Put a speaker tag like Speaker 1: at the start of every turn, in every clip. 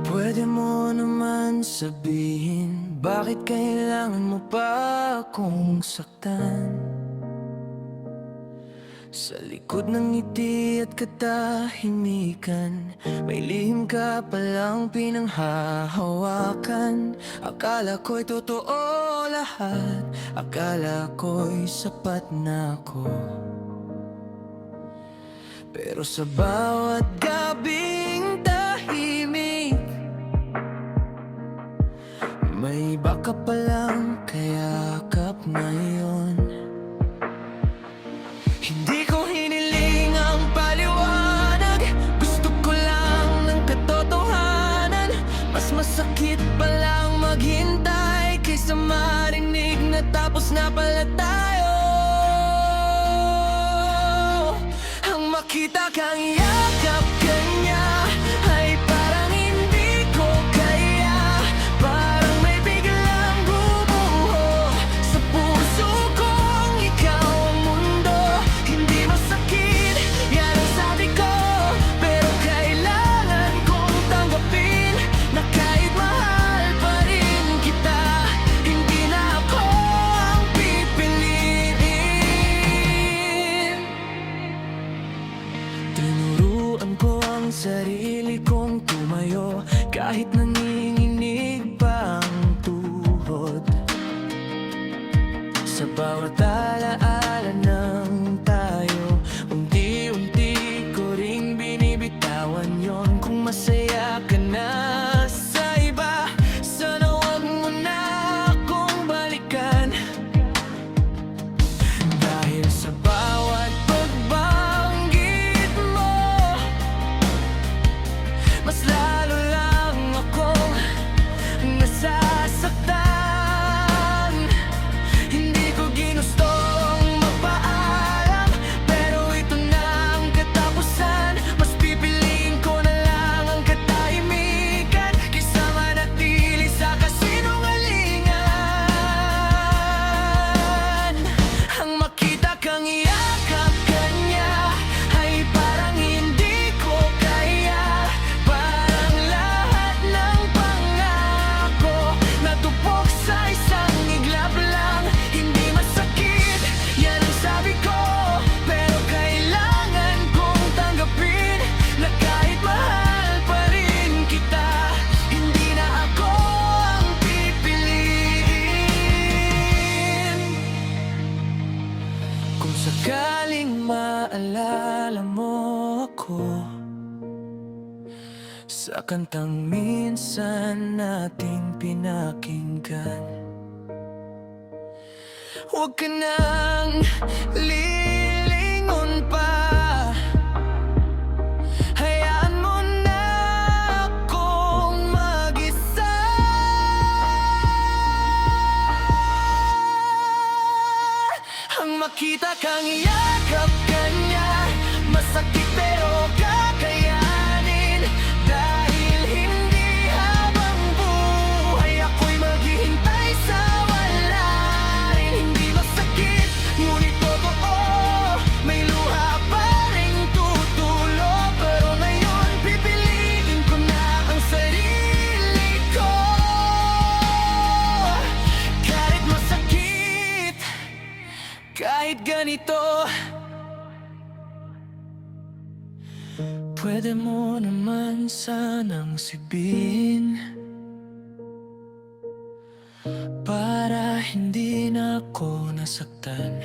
Speaker 1: Pwede mo naman sabihin, bakit kailangan mo pa akong saktan? Sa likod ng ngiti at katahimikan, may lihim ka palang pinanghahawakan. Akala ko'y totoo lahat, akala ko'y sapat na ako. Pero sa bawat gabing tahimik, may iba ka palang kayakap ngayon. Hindi ko hiniling ang paliwanag, gusto ko lang ng katotohanan. Mas masakit palang maghintay kaysa marinig na tapos na pala tayo. Ang makita kang yakap ka niya ay parang hindi ko kaya. Parang may biglang bumuho sa puso kong ikaw ang mundo. Hindi masakit, yan ang sabi ko, pero kailangan kong tanggapin na kahit mahal pa rin kita, hindi na ako ang pipiliin. Tinuruan ko ang sarili kong tumayo kahit nanginginig pa ang tuhod. Sa bawat alaala ng tayo, unti-unti ko ring binibitawan yon. Kung masaya ka na sa iba, sana wag mo na akong balikan. Dahil sa bawat pagbanggit mo, mas lalo lang akong nasasaktan. Hindi ko ginustong magpaalam, pero ito na ang katapusan. Mas pipiliin ko na lang ang katahimikan kaysa manatili sa kasinungalingan. Ang makita kang yakap ka niya ay parang hindi ko kaya. Parang lahat ng pangako natupok sa isang iglap lang. Hindi masakit, yan ang sabi ko, pero kailangan kong tanggapin na kahit mahal pa rin kita, hindi na ako ang pipiliin. Kung sakaling maalala mo ako sa kantang minsan nating pinakinggan, huwag ka nang lilingon pa. Hayaan mo na akong mag-isa. Ang makita kang yakap ka niya, masakit pero kakayanin. Dahil hindi habang buhay ako'y maghihintay sa wala rin. Hindi masakit, ngunit totoo, may luha pa rin tutulo. Pero ngayon pipiliin ko na ang sarili ko. Kahit masakit, kahit ganito, pwede mo naman sanang sabihin, para hindi na ako nasaktan.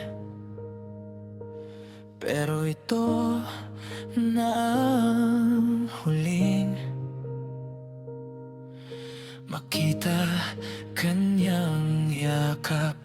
Speaker 1: Pero ito na ang huling makita kanyang yakap.